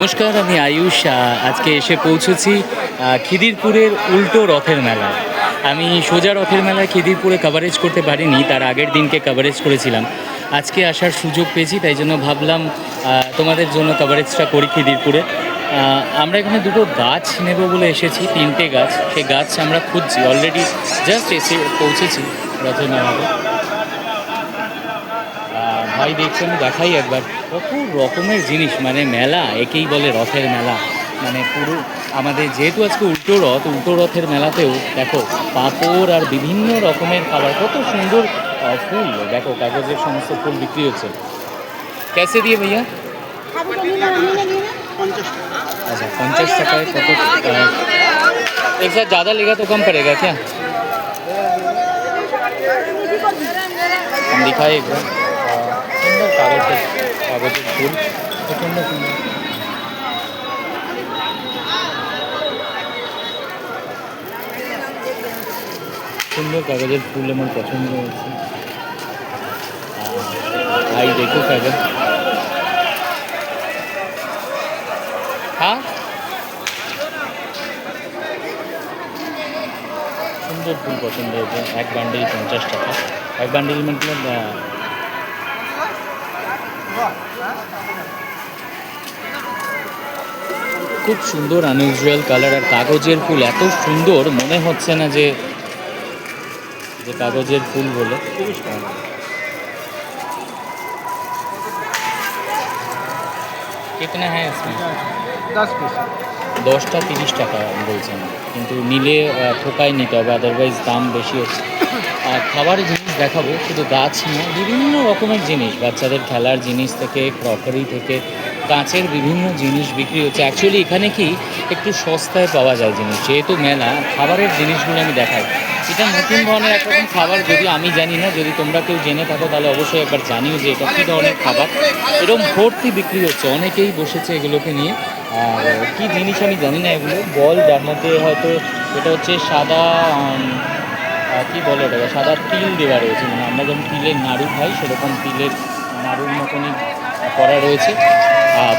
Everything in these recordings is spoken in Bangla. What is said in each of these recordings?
নমস্কার, আমি আয়ুষ। আজকে এসে পৌঁছেছি খিদিরপুরের উল্টো রথের মেলা। আমি সোজা রথের মেলায় খিদিরপুরে কভারেজ করতে পারিনি, তার আগের দিনকে কভারেজ করেছিলাম। আজকে আসার সুযোগ পেয়েছি, তাই জন্য ভাবলাম তোমাদের জন্য কভারেজটা করি খিদিরপুরে। আমরা এখানে দুটো গাছ নেব বলে এসেছি, তিনটে গাছ। সেই গাছ আমরা খুঁজছি, অলরেডি জাস্ট এসে পৌঁছেছি রথের মেলাতে। ভাই দেখছেন, দেখাই একবার কত রকমের জিনিস, মানে মেলা একেই বলে রথের মেলা। মানে পুরো আমাদের যেহেতু আজকে উল্টো রথের মেলাতেও দেখো পাঁপড় আর বিভিন্ন রকমের খাবার, কত সুন্দর ফুল দেখো, কাগজের সমস্ত ফুল বিক্রি হচ্ছে। कैसे দিয়ে भैया? अच्छा 50 টাকায় কত? एक साथ ज़्यादा लेगा तो कम पड़ेगा क्या? हम दिखाए एक बार। সুন্দর কাগজের ফুল, প্রচণ্ড সুন্দর। সুন্দর কাগজের ফুল আমার পছন্দ হয়েছে। ভাই দেখো কাগজ, হ্যাঁ সুন্দর ফুল পছন্দ হয়েছে। এক বান্ডিল 50 টাকা। এক বান্ডিল মতলব খুব সুন্দর আনইউজুয়াল কালার। আর কাগজের ফুল এত সুন্দর, মনে হচ্ছে না যে কাগজের ফুল বলে। कितना है इसमें? 10 পিস। 10টা 30 টাকা বলছেন, কিন্তু নিলে ঠোকাই নিতে হবে, আদারওয়াইজ দাম বেশি হচ্ছে। আর খাবারের জিনিস দেখাবো, শুধু গাছ নয়, বিভিন্ন রকমের জিনিস, বাচ্চাদের খেলার জিনিস থেকে ক্রকারি থেকে কাঁচের বিভিন্ন জিনিস বিক্রি হচ্ছে। অ্যাকচুয়ালি এখানে কি একটু সস্তায় পাওয়া যায় জিনিস, যেহেতু মেলা। খাবারের জিনিসগুলো আমি দেখাই। এটা নতুন ধরনের একরকম খাবার, যদি আমি জানি না, যদি তোমরা কেউ জেনে থাকো তাহলে অবশ্যই একবার জানিও যে এটা কী ধরনের খাবার। এরকম ভর্তি বিক্রি হচ্ছে, অনেকেই বসেছে এগুলোকে নিয়ে। আর কী জিনিস আমি জানি না, এগুলো বল, যার মধ্যে হয়তো এটা হচ্ছে সাদা, কী বলে ওটাকে, সাদা তিল দেওয়া রয়েছে। মানে আমরা যেমন তিলের নাড়ু খাই, সেরকম তিলের নাড়ুর মতনই করা রয়েছে।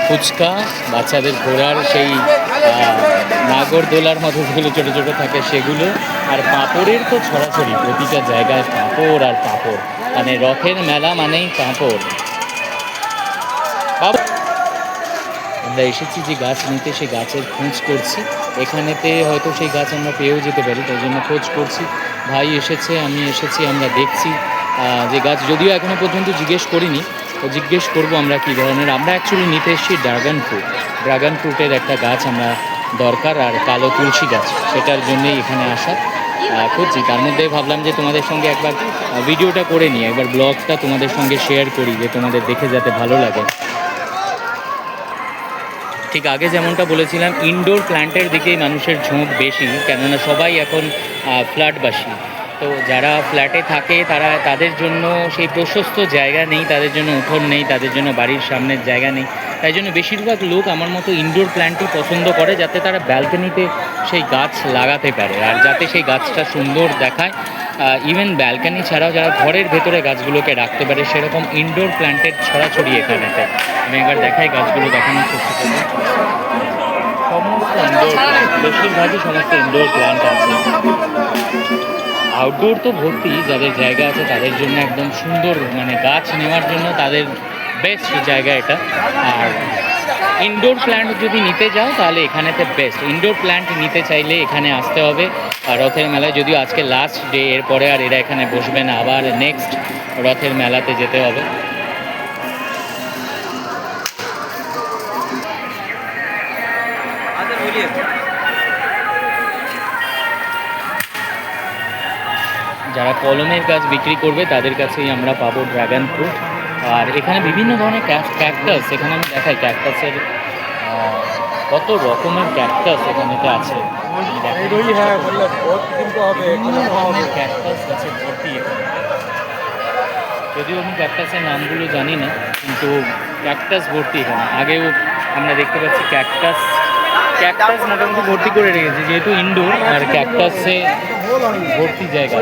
ফুচকা, বাচ্চাদের ঘোরার সেই নাগরদোলার মতো যেগুলো ছোটো ছোটো থাকে সেগুলো। আর পাঁপড়ের তো ছড়াছড়ি, প্রতিটা জায়গায় পাঁপড় আর পাঁপড়। মানে রথের মেলা মানেই পাঁপড়। আমরা এসেছি যে গাছ নিতে, সেই গাছের খোঁজ করছি। এখানেতে হয়তো সেই গাছ আমরা পেয়েও যেতে পারি, তাই জন্য খোঁজ করছি। ভাই এসেছে, আমি এসেছি, আমরা দেখছি যে গাছ, যদিও এখনও পর্যন্ত জিজ্ঞেস করিনি, তো জিজ্ঞেস করবো আমরা কী ধরনের। আমরা অ্যাকচুয়ালি নিতে এসেছি ড্রাগন ফ্রুটের একটা গাছ আমরা দরকার, আর কালো তুলসী গাছ, সেটার জন্যেই এখানে আসা। খুঁজছি, তার মধ্যে ভাবলাম যে তোমাদের সঙ্গে একবার ভিডিওটা করে নিই, একবার ব্লগটা তোমাদের সঙ্গে শেয়ার করি, যে তোমাদের দেখে যাতে ভালো লাগে। ঠিক আগে যেমনটা বলেছিলাম, ইনডোর প্ল্যান্টের দিকেই মানুষের ঝোঁক বেশি, কেননা সবাই এখন ফ্ল্যাটবাসী। তো যারা ফ্ল্যাটে থাকে তাদের জন্য সেই প্রশস্ত জায়গা নেই, তাদের জন্য উঠোন নেই, তাদের জন্য বাড়ির সামনের জায়গা নেই। তাই জন্য বেশিরভাগ লোক আমার মতো ইনডোর প্ল্যান্টই পছন্দ করে, যাতে তারা ব্যালকনিতে সেই গাছ লাগাতে পারে, আর যাতে সেই গাছটা সুন্দর দেখায়। ইভেন ব্যালকনি ছাড়াও যারা ঘরের ভেতরে গাছগুলোকে রাখতে পারে, সেরকম ইনডোর প্ল্যান্টের ছড়াছড়ি এখানেতে। আমি একবার দেখাই গাছগুলো দেখানোর চেষ্টা করব। সমস্ত ইনডোর প্ল্যান্ট, বেশিরভাগই সমস্ত ইনডোর প্ল্যান্ট আছে। আউটডোর তো ভর্তি, যাদের জায়গা আছে তাদের জন্য একদম সুন্দর, মানে গাছ নেওয়ার জন্য তাদের বেস্ট জায়গা এটা। আর ইনডোর প্ল্যান্ট যদি নিতে যাও তাহলে এখানেতে বেস্ট। ইনডোর প্ল্যান্ট নিতে চাইলে এখানে আসতে হবে রথের মেলায়, যদিও আজকে লাস্ট ডে, এরপরে আর এরা এখানে বসবে না, আবার নেক্সট রথের মেলাতে যেতে হবে। যারা কলমের গাছ বিক্রি করবে তাদের কাছেই আমরা পাবো ড্রাগন ফ্রুট। আর এখানে বিভিন্ন ধরনের ক্যাকটাস, এখানে আমি দেখাই ক্যাকটাসের কত রকমের ক্যাকটাস এখানেতে আছে। ক্যাকটাস গাছে ভর্তি এখানে, যদিও আমি ক্যাকটাসের নামগুলো জানি না, কিন্তু ক্যাকটাস ভর্তি এখানে। আগেও আমরা দেখতে পাচ্ছি ক্যাকটাস মোটামুটি ভর্তি করে রেখেছে, যেহেতু ইনডোর, আর ক্যাকটাসে ভর্তি জায়গা।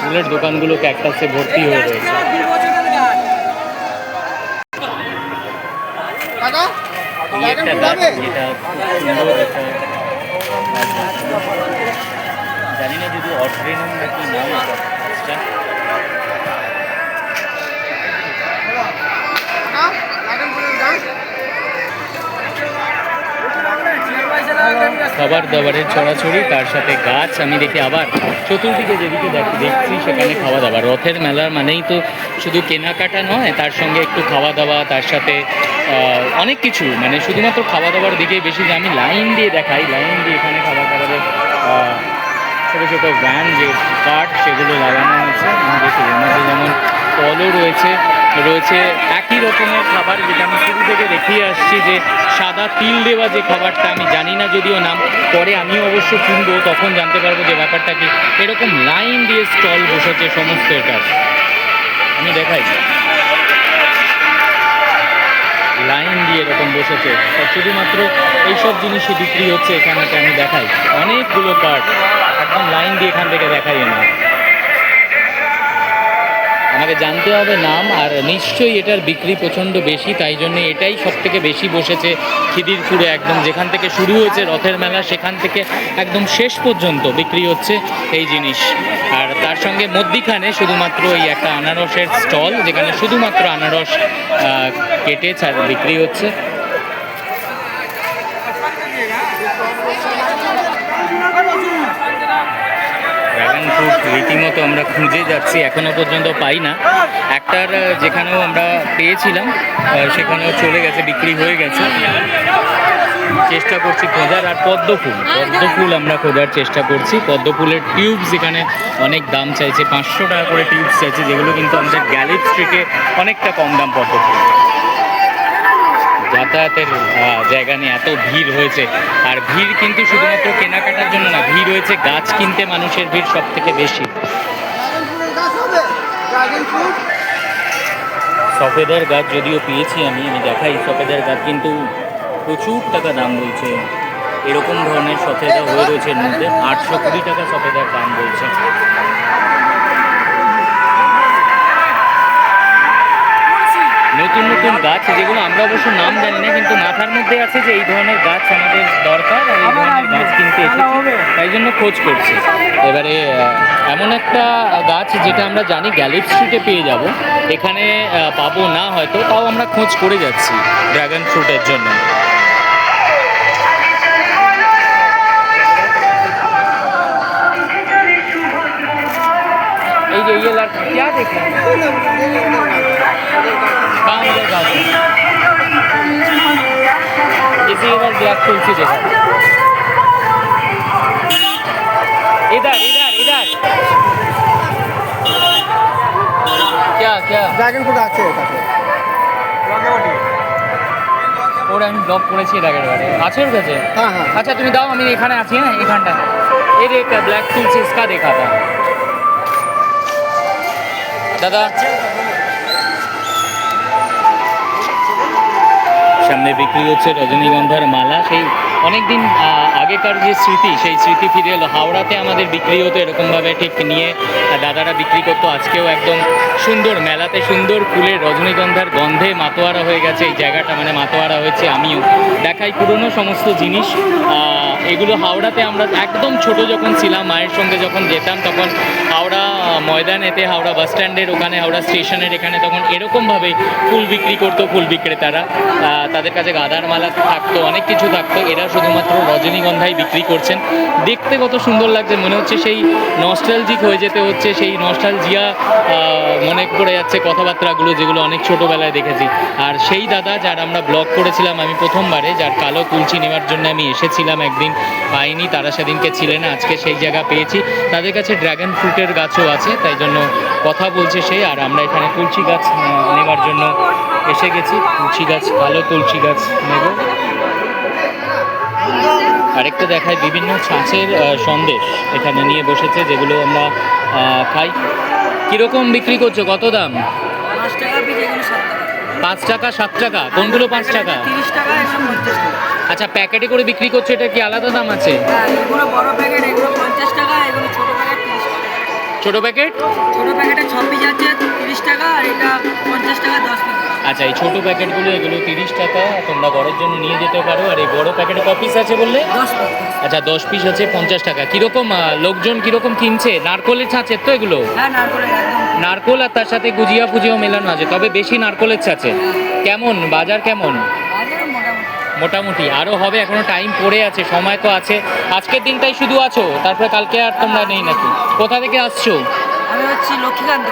ফুলের দোকানগুলো ক্যাকটাসে ভর্তি হয়ে রয়েছে। এই একটা গাছ যেটা খুব সুন্দর একটা গাছ। জানি না যদি অর্ড্রেনম নাকি নাম এটা গাছটা। খাবার দাবারের ছড়াছড়ি, তার সাথে গাছ আমি দেখি আবার চতুর্দিকে যেদিকে দেখছি সেখানে খাওয়া দাওয়া। রথের মেলা মানেই তো শুধু কেনাকাটা নয়, তার সঙ্গে একটু খাওয়া দাওয়া, তার সাথে অনেক কিছু, মানে শুধুমাত্র খাওয়া দাওয়ার দিকেই বেশি যে আমি লাইন দিয়ে দেখাই, লাইন দিয়ে এখানে খাবার দাবারের ছোটো ছোটো ভ্যান যে কাঠ সেগুলো লাগানো হয়েছে। আমি দেখি এর মধ্যে যেমন ফলও রয়েছে, রয়েছে একই রকমের খাবার যেটা আমি শুরু থেকে দেখিয়ে আসছি, যে সাদা তিল দেওয়া যে খাবারটা, আমি জানি না যদিও নাম, পরে আমিও অবশ্য কিনবো তখন জানতে পারবো যে ব্যাপারটা কি। এরকম লাইন দিয়ে স্টল বসেছে সমস্ত এটার, আমি দেখাই লাইন দিয়ে এরকম বসেছে। শুধুমাত্র এইসব জিনিসই বিক্রি হচ্ছে এখানেতে, আমি দেখাই অনেকগুলো কার্ড একদম লাইন দিয়ে এখান থেকে দেখাই না। আমাকে জানতে হবে নাম, আর নিশ্চয়ই এটার বিক্রি প্রচণ্ড বেশি, তাই জন্য এটাই সব থেকে বেশি বসেছে খিদিরপুরে। একদম যেখান থেকে শুরু হয়েছে রথের মেলা সেখান থেকে একদম শেষ পর্যন্ত বিক্রি হচ্ছে এই জিনিস। আর তার সঙ্গে মধ্যিখানে শুধুমাত্র এই একটা আনারসের স্টল, যেখানে শুধুমাত্র আনারস কেটে বিক্রি হচ্ছে। ড্রাগন ফ্রুট রীতিমতো আমরা খুঁজে যাচ্ছি, এখনও পর্যন্ত পাই না। একটার যেখানেও আমরা পেয়েছিলাম সেখানেও চলে গেছে, বিক্রি হয়ে গেছে। চেষ্টা করছি খোঁজার। আর পদ্ম ফুল আমরা খোঁজার চেষ্টা করছি। পদ্ম ফুলের টিউবস এখানে অনেক দাম চাইছে, 500 টাকা করে টিউবস চাইছে, যেগুলো কিন্তু আমাদের গ্যালিপ স্ট্রিটে অনেকটা কম দাম পদ্ম ফুল। যাতায়াতের জায়গা নিয়ে এত ভিড় হয়েছে, আর ভিড় কিন্তু শুধুমাত্র কেনাকাটার জন্য না, ভিড় হয়েছে গাছ কিনতে, মানুষের ভিড় সব থেকে বেশি। সফেদার গাছ যদিও পেয়েছি আমি দেখাই, সফেদার গাছ কিন্তু প্রচুর টাকা দাম বলছে। এরকম ধরনের সফেদা হয়ে রয়েছে এর মধ্যে, 820 টাকা সফেদার দাম বলছে। নতুন নতুন গাছ যেগুলো আমরা অবশ্য নাম জানি না, কিন্তু মাথার মধ্যে আছে যে এই ধরনের গাছ আমাদের দরকার, আর এই ধরনের গাছ কিনতে এসেছি, তাই জন্য খোঁজ করছি। এবারে এমন একটা গাছ যেটা আমরা জানি গ্যালিপ স্ট্রিটে পেয়ে যাব, এখানে পাবো না হয়তো, তাও আমরা খোঁজ করে যাচ্ছি ড্রাগন ফ্রুটের জন্য। এই যে ये लड़का क्या देख रहा है? कहाँ उधर गाँव में? इसी इधर ब्लैक तुलसी देखा। इधर इधर इधर क्या क्या ড্রাগন ফ্রুট আছে কাছে ওর আমি ব্লক করেছি এর আগের বারে, আছে ওর কাছে? হ্যাঁ হ্যাঁ अच्छा তুমি দাও, আমি এখানে আছি। হ্যাঁ এখানটা এই দেখ ব্লैक तुलसी इसका देखा था দাদা। সামনে বিক্রি হচ্ছে রজনীগন্ধার মালা, সেই অনেকদিন আগেকার যে স্মৃতি, সেই স্মৃতি ফিরে এলো। হাওড়াতে আমাদের বিক্রি হতো এরকমভাবে, ঠিক নিয়ে দাদারা বিক্রি করতো। আজকেও একদম সুন্দর মেলাতে সুন্দর ফুলের রজনীগন্ধার গন্ধে মাতোয়ারা হয়ে গেছে এই জায়গাটা, মানে মাতোয়ারা হয়েছে আমিও। দেখাই পুরনো সমস্ত জিনিস, এগুলো হাওড়াতে আমরা একদম ছোট যখন ছিলাম, মায়ের সঙ্গে যখন যেতাম, তখন হাওড়া ময়দানেতে, হাওড়া বাস স্ট্যান্ডের ওখানে, হাওড়া স্টেশনের এখানে তখন এরকমভাবেই ফুল বিক্রি করতো ফুল বিক্রেতারা। তাদের কাছে গাঁদার মালা থাকতো, অনেক কিছু থাকতো, এরা শুধুমাত্র রজনীগন্ধাই বিক্রি করছেন। দেখতে কত সুন্দর লাগছে, মনে হচ্ছে সেই নস্টালজিক হয়ে যেতে হচ্ছে, সেই নস্টালজিয়া মনে পড়ে যাচ্ছে কথাবার্তাগুলো যেগুলো অনেক ছোটোবেলায় দেখেছি। আর সেই দাদা যার আমরা ব্লগ করেছিলাম আমি প্রথমবারে, যার কালো তুলসী নেওয়ার জন্য আমি এসেছিলাম একদিন, পাইনি, তারা সেদিনকে ছিলেন, আজকে সেই জায়গা পেয়েছি। তাদের কাছে ড্রাগন ফ্রুটের গাছও আছে, তাই জন্য কথা বলছে সে। আর আমরা এখানে তুলসী গাছ নেওয়ার জন্য এসে গেছি, তুলসী গাছ, কালো তুলসী গাছ নেব। আরেকটা দেখায় বিভিন্ন ছাঁচের সন্দেশ এখানে নিয়ে বসেছে, যেগুলো আমরা খাই। কীরকম বিক্রি করছো, কত দাম? 5 টাকা পিস, এগুলো 7 টাকা। 5 টাকা 7 টাকা, কোনগুলো 5 টাকা? 30 টাকা, এসব 50 টাকা। আচ্ছা, প্যাকেটে করে বিক্রি করছো, এটা কি আলাদা দাম আছে? হ্যাঁ, এগুলো বড় প্যাকেট, এগুলো 50 টাকা, এগুলো ছোট প্যাকেট 30 টাকা। ছোট প্যাকেট? ছোট প্যাকেটে 6 পিস আছে 30 টাকা, আর এটা 50 টাকা 10 পিস। আচ্ছা, এই ছোটো প্যাকেটগুলো এগুলো 30 টাকা, তোমরা ঘরের জন্য নিয়ে যেতে পারো। আর এই বড়ো প্যাকেটে ক পিস আছে বললে? 10 পিস। আচ্ছা, 10 পিস আছে 50 টাকা। কীরকম লোকজন কীরকম কিনছে? নারকলের ছাঁচের তো এগুলো? হ্যাঁ, নারকলের একদম। নারকোল আর তার সাথে গুজিয়া ফুজিয়াও মেলানো আছে, তবে বেশি নারকলের ছাঁচে। কেমন বাজার কেমন? বাজার মোটামুটি। মোটামুটি আরও হবে, এখনো টাইম পড়ে আছে, সময় তো আছে। আজকের দিনটাই শুধু আছো, তারপরে কালকে আর তোমরা নেই নাকি? কোথা থেকে আসছো? আমি হচ্ছি লক্ষ্মীকান্ত।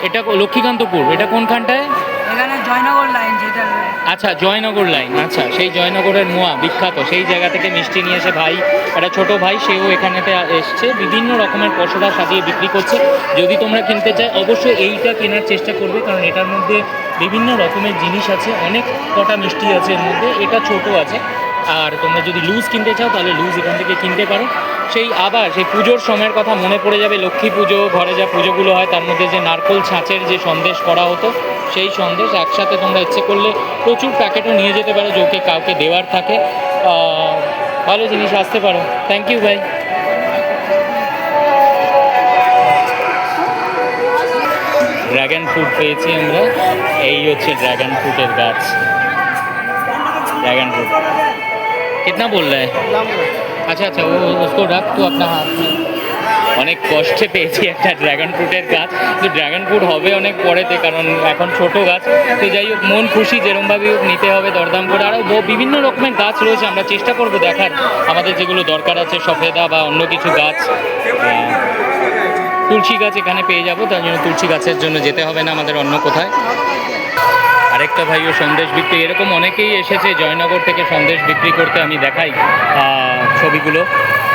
এটা লক্ষ্মীকান্তপুর, এটা কোনখানটায়? এখানে জয়নগর লাইন যেটা। আচ্ছা, জয়নগর লাইন। আচ্ছা, সেই জয়নগরের মোয়া বিখ্যাত, সেই জায়গা থেকে মিষ্টি নিয়ে এসে ভাই, একটা ছোটো ভাই, সেও এখানেতে এসছে, বিভিন্ন রকমের পসরা সাজিয়ে বিক্রি করছে। যদি তোমরা কিনতে চাই অবশ্যই এইটা কেনার চেষ্টা করবে, কারণ এটার মধ্যে বিভিন্ন রকমের জিনিস আছে, অনেক কটা মিষ্টি আছে এর মধ্যে। এটা ছোট আছে, আর তোমরা যদি লুজ কিনতে চাও তাহলে লুজ এখান থেকে কিনতে পারো। সেই পুজোর সময়ের কথা মনে পড়ে যাবে, লক্ষ্মী পুজো, ঘরে যা পুজোগুলো হয় তার মধ্যে যে নারকোল ছাঁচের যে সন্দেশ করা হতো, সেই সন্দেশ একসাথে তোমরা ইচ্ছে করলে প্রচুর প্যাকেটও নিয়ে যেতে পারো, যোকে কাউকে দেওয়ার থাকে। ভালো জিনিস, আসতে পারো। থ্যাংক ইউ ভাই। ড্র্যাগন ফ্রুট পেয়েছি আমরা, এই হচ্ছে ড্র্যাগন ফ্রুটের গাছ। ड्रैगन फ्रूट कितना बोल रहा है? अच्छा अच्छा, वो उसको रख तो अपना हाथ में। অনেক কষ্টে পেয়েছি একটা ড্র্যাগন ফ্রুটের গাছ, তো ড্র্যাগন ফ্রুট হবে অনেক পরেতে, কারণ এখন ছোট গাছ। তো যাই হোক, মন খুশি, যেরমভাবে হোক নিতে হবে দরদাম করে। আরও বিভিন্ন রকমের গাছ রয়েছে, আমরা চেষ্টা করব দেখার আমাদের যেগুলো দরকার আছে, সফেদা বা অন্য কিছু গাছ। তুলসী গাছ এখানে পেয়ে যাবো, তার জন্য তুলসী গাছের জন্য যেতে হবে না আমাদের অন্য কোথায়। আরেকটা ভাইও সন্দেশ বিক্রি, এরকম অনেকেই এসেছে জয়নগর থেকে সন্দেশ বিক্রি করতে, আমি দেখাই ছবিগুলো।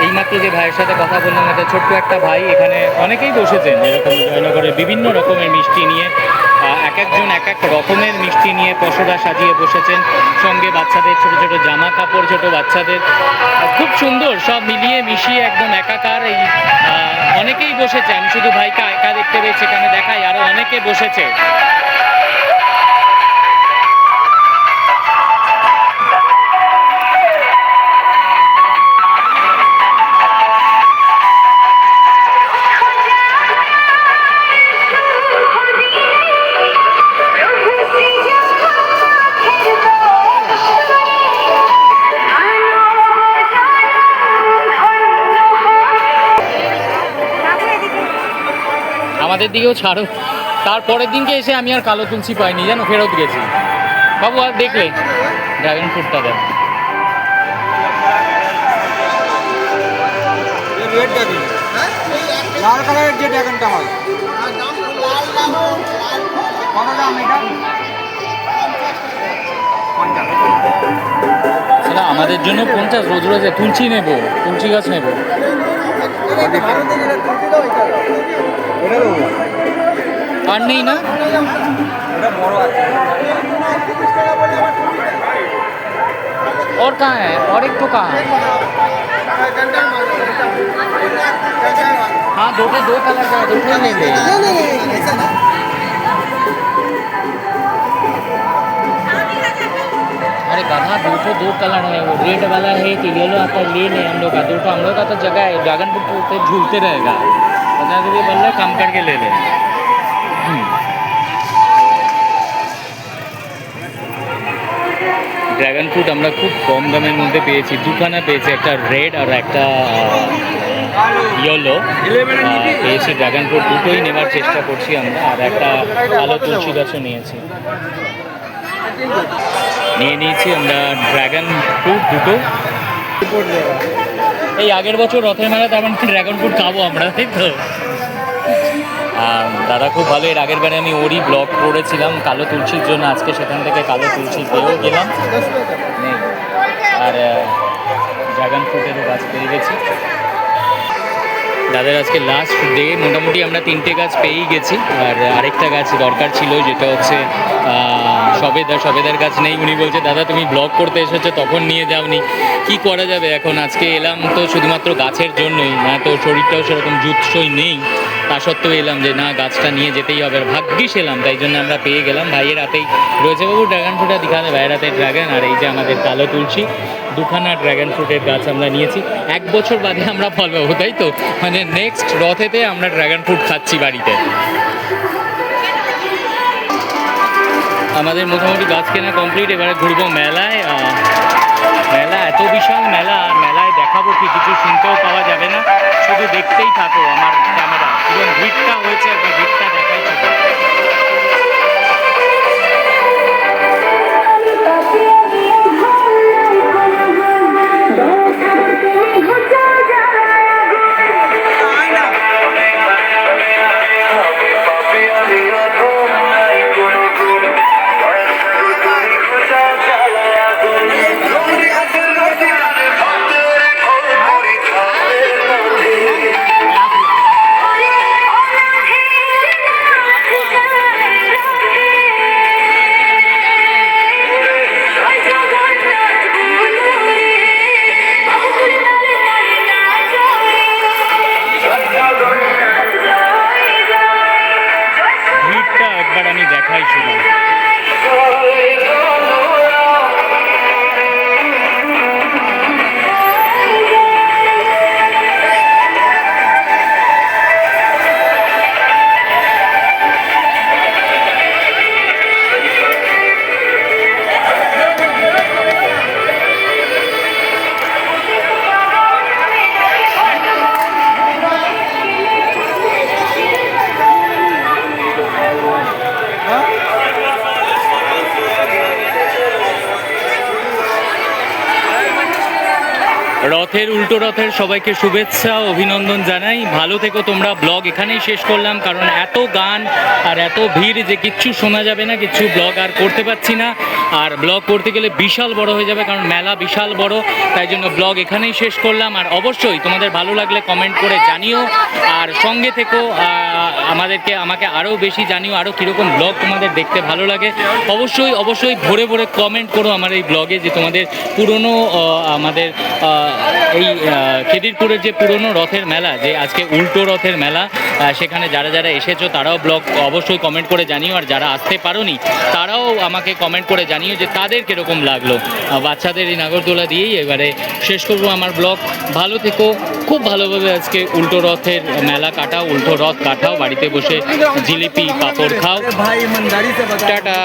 এইমাত্র যে ভাইয়ের সাথে কথা বললাম, একটা ছোট্ট একটা ভাই, এখানে অনেকেই বসেছেন এরকম জয়নগরের বিভিন্ন রকমের মিষ্টি নিয়ে, এক একজন এক এক রকমের মিষ্টি নিয়ে পসরা সাজিয়ে বসেছেন, সঙ্গে বাচ্চাদের ছোট ছোট জামা কাপড়, ছোট বাচ্চাদের, খুব সুন্দর, সব মিলিয়ে মিশিয়ে একদম একাকার। এই অনেকেই বসেছে, আমি শুধু ভাইকে একা দেখতে পেয়েছি, এখানে দেখাই আরও অনেকে বসেছে। আমাদের দিকেও ছাড়ো। তারপরের দিনকে এসে আমি আর কালো তুলসী পাইনি, জানো, ফেরত গেছি। বাবু আর দেখলে ড্রাগন ফ্রুটটা দেখ, লাল কালারের যে ড্রাগনটা হয়, কত দাম এটা? সেটা আমাদের জন্য 50, রোজ রোজ তুলসী নেবো, তুলসী গাছ নেবো। আর নেই না, और कहाँ है? और एक तो कहाँ है? हाँ, दो कलर का, दो ले ले। अरे गधा, दो कलर है, वो रेड वाला है कि येलो आता है, ले लें हम लोग का। हम लोग का तो जगह है, ड्रैगन फ्रूट पे झूलते रहेगा, बता दो बोल रहे काम करके ले लें। ড্রাগন ফ্রুট আমরা খুব কম দামের মধ্যে পেয়েছি, দুখানা পেয়েছি, একটা রেড আর একটা ইয়েলো পেয়েছি। ড্রাগন ফ্রুট দুটোই নেওয়ার চেষ্টা করছি আমরা, আর একটা কালো তুলসী গাছও নিয়েছি, নিয়ে নিয়েছি আমরা ড্রাগন ফ্রুট দুটো। এই আগের বছর রথের মেলাতে আমার ড্রাগন ফ্রুট খাবো আমরা, তাই তো? দাদা খুব ভালো, এর আগের বারে আমি ওরই ব্লগ করেছিলাম কালো তুলসীর জন্য, আজকে সেখান থেকে কালো তুলসী পেয়েও গেলাম, নেই আর ড্রাগন ফ্রুটেরও গাছ পেয়ে গেছি। দাদার আজকে লাস্ট ডে, মোটামুটি আমরা 3টে গাছ পেয়েই গেছি, আর আরেকটা গাছ দরকার ছিল, যেটা হচ্ছে সবেদার গাছ নেই। উনি বলছে দাদা তুমি ব্লগ করতে এসেছো, তখন নিয়ে যাওনি, কি করা যাবে এখন। আজকে এলাম তো শুধুমাত্র গাছের জন্যই, না তো শরীরটাও সেরকম জুতসই নেই, তা সত্ত্বেও এলাম যে না, গাছটা নিয়ে যেতেই হবে, আর ভাগ্যিস এলাম, তাই জন্য আমরা পেয়ে গেলাম। ভাইয়ের হাতেই রয়েছে, বাবু ড্রাগন ফ্রুটটা দেখাবে, ভাইয়ের হাতে ড্রাগন, আর এই যে আমাদের কালো তুলসী, দুখানা ড্রাগন ফ্রুটের গাছ আমরা নিয়েছি। 1 বছর বাদে আমরা ফল পাবো, তাই তো? মানে নেক্সট রথেতে আমরা ড্রাগন ফ্রুট খাচ্ছি বাড়িতে। আমাদের মোটামুটি গাছ কেনা কমপ্লিট, এবারে ঘুরবো মেলায়। মেলা এত বিশাল মেলা, আর মেলায় দেখাবো কি কিছু শুনতেও পাওয়া যাবে না, শুধু দেখতেই থাকো আমার ক্যামেরা। এবং ভিড়টা হয়েছে, একবার ভিড়টা দেখাই শুধু। ভিড়টা একবার আমি দেখাই শুধু। রথের উল্টো রথের সবাইকে শুভেচ্ছা ও অভিনন্দন জানাই। ভালো থেকো তোমরা। ব্লগ এখানেই শেষ করলাম, কারণ এত গান আর এত ভিড় যে কিচ্ছু শোনা যাবে না, কিচ্ছু ব্লগ আর করতে পারছি না। আর ব্লগ করতে গেলে বিশাল বড় হয়ে যাবে, কারণ মেলা বিশাল বড়, তাই জন্য ব্লগ এখানেই শেষ করলাম। আর অবশ্যই তোমাদের ভালো লাগলে কমেন্ট করে জানিও, আর সঙ্গে থেকো, আমাকে আরও বেশি জানিও আরও কীরকম ব্লগ তোমাদের দেখতে ভালো লাগে। অবশ্যই অবশ্যই ভরে ভরে কমেন্ট করো আমার এই ব্লগে, যে তোমাদের পুরনো আমাদের এই খেদিরপুরের যে পুরনো রথের মেলা, যে আজকে উল্টো রথের মেলা, সেখানে যারা যারা এসেছো তারাও ব্লগ অবশ্যই কমেন্ট করে জানিও, আর যারা আসতে পারোনি তারাও আমাকে কমেন্ট করে জানিও যে তাদের কীরকম লাগলো। বাচ্চাদের এই নাগরদোলা দিয়েই এবারে শেষ করবো আমার ব্লগ। ভালো থেকো, খুব ভালোভাবে আজকে উল্টো রথের মেলা কাটাও, উল্টো রথ কাটাও, বাড়িতে বসে জিলিপি পাঁপড় খাও। টাটা।